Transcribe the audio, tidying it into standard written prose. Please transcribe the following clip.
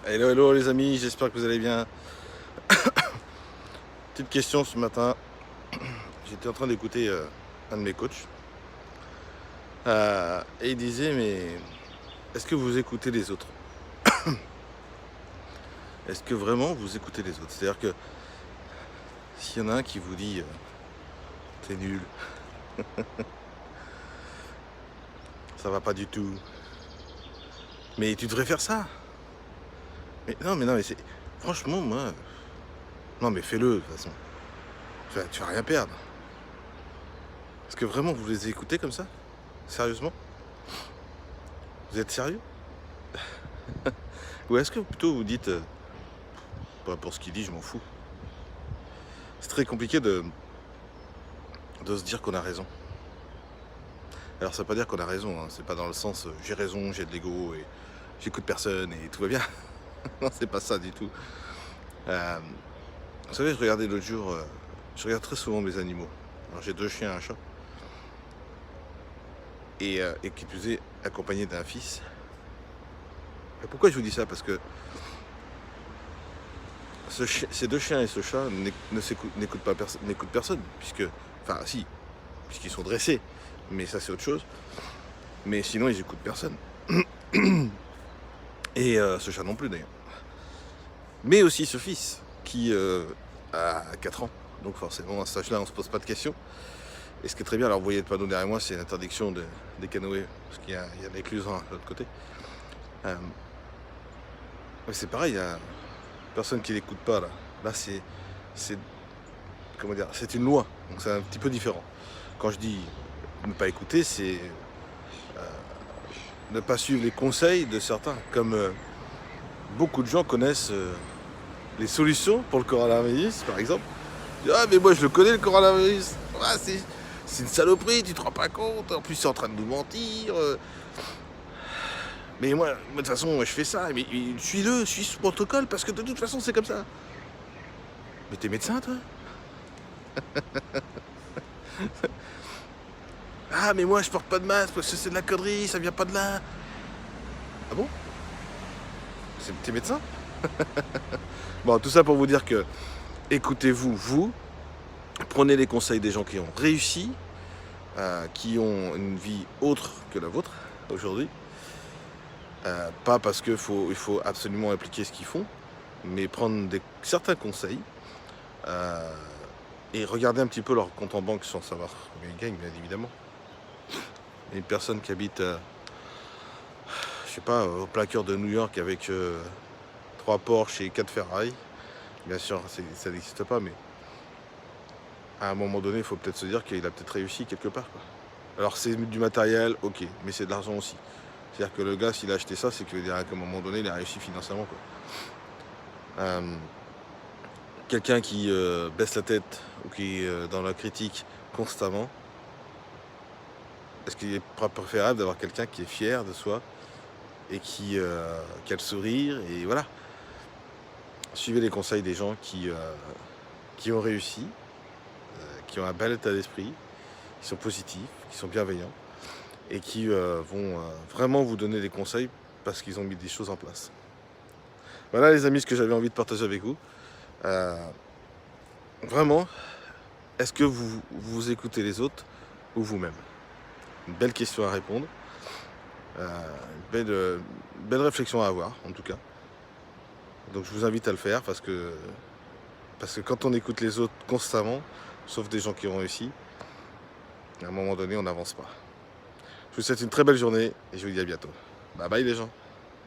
Hello, hello les amis, j'espère que vous allez bien. Petite question ce matin. J'étais en train d'écouter un de mes coachs. Et il disait, mais est-ce que vous écoutez les autres? Est-ce que vraiment vous écoutez les autres? C'est-à-dire que s'il y en a un qui vous dit t'es nul, ça va pas du tout, mais tu devrais faire ça. Mais non, mais c'est. Franchement, moi. Non, mais fais-le de toute façon. Tu vas rien perdre. Est-ce que vraiment vous les écoutez comme ça? Sérieusement? Vous êtes sérieux? Ou est-ce que plutôt vous dites bah, pour ce qu'il dit, je m'en fous? C'est très compliqué de se dire qu'on a raison. Alors ça veut pas dire qu'on a raison, hein. C'est pas dans le sens j'ai raison, j'ai de l'ego et j'écoute personne et tout va bien. Non, c'est pas ça du tout. Euh, vous savez, je regardais l'autre jour, je regarde très souvent mes animaux. Alors j'ai 2 chiens et un chat. Et qui plus est, accompagné d'un fils. Et pourquoi je vous dis ça? Parce que ces 2 chiens et ce chat n'écoutent personne, puisque, enfin si, puisqu'ils sont dressés, mais ça c'est autre chose. Mais sinon ils écoutent personne. Et ce chat non plus d'ailleurs. Mais aussi ce fils qui a 4 ans. Donc forcément à cet âge-là on se pose pas de questions. Et ce qui est très bien, alors vous voyez le panneau derrière moi, c'est l'interdiction des canoës, parce qu'il y a l'éclusion de l'autre côté. Euh, mais c'est pareil, il y a personne qui l'écoute pas là. Là c'est comment dire, c'est une loi, donc c'est un petit peu différent. Quand je dis ne pas écouter, c'est ne pas suivre les conseils de certains, comme beaucoup de gens connaissent les solutions pour le coronavirus, par exemple. Ah mais moi je le connais le coronavirus. Ah, c'est une saloperie, tu te rends pas compte. En plus c'est en train de nous mentir. Mais moi, de toute façon, je fais ça. Mais suis-le, suis ce protocole parce que de toute façon c'est comme ça. Mais t'es médecin toi? Ah mais moi je porte pas de masque parce que c'est de la connerie, ça vient pas de là. Ah bon? T'es médecin? Bon, tout ça pour vous dire que écoutez-vous, vous, prenez les conseils des gens qui ont réussi, qui ont une vie autre que la vôtre aujourd'hui. Pas parce qu'il faut absolument appliquer ce qu'ils font, mais prendre certains conseils et regarder un petit peu leur compte en banque sans savoir combien ils gagnent, bien évidemment. Une personne qui habite, je sais pas, au plein cœur de New York avec 3 Porsche et 4 Ferrari, bien sûr, ça n'existe pas, mais à un moment donné, il faut peut-être se dire qu'il a peut-être réussi quelque part, quoi. Alors c'est du matériel, ok, mais c'est de l'argent aussi. C'est-à-dire que le gars, s'il a acheté ça, c'est qu'à un moment donné, il a réussi financièrement, quoi. Quelqu'un qui baisse la tête ou qui est dans la critique constamment, est-ce qu'il est pas préférable d'avoir quelqu'un qui est fier de soi et qui a le sourire et voilà. Suivez les conseils des gens qui ont réussi, qui ont un bel état d'esprit, qui sont positifs, qui sont bienveillants et qui vont vraiment vous donner des conseils parce qu'ils ont mis des choses en place. Voilà les amis, ce que j'avais envie de partager avec vous. Vraiment, est-ce que vous écoutez les autres ou vous-même? Une belle question à répondre, belle réflexion à avoir en tout cas. Donc je vous invite à le faire parce que quand on écoute les autres constamment, sauf des gens qui ont réussi, à un moment donné on n'avance pas. Je vous souhaite une très belle journée et je vous dis à bientôt. Bye bye les gens.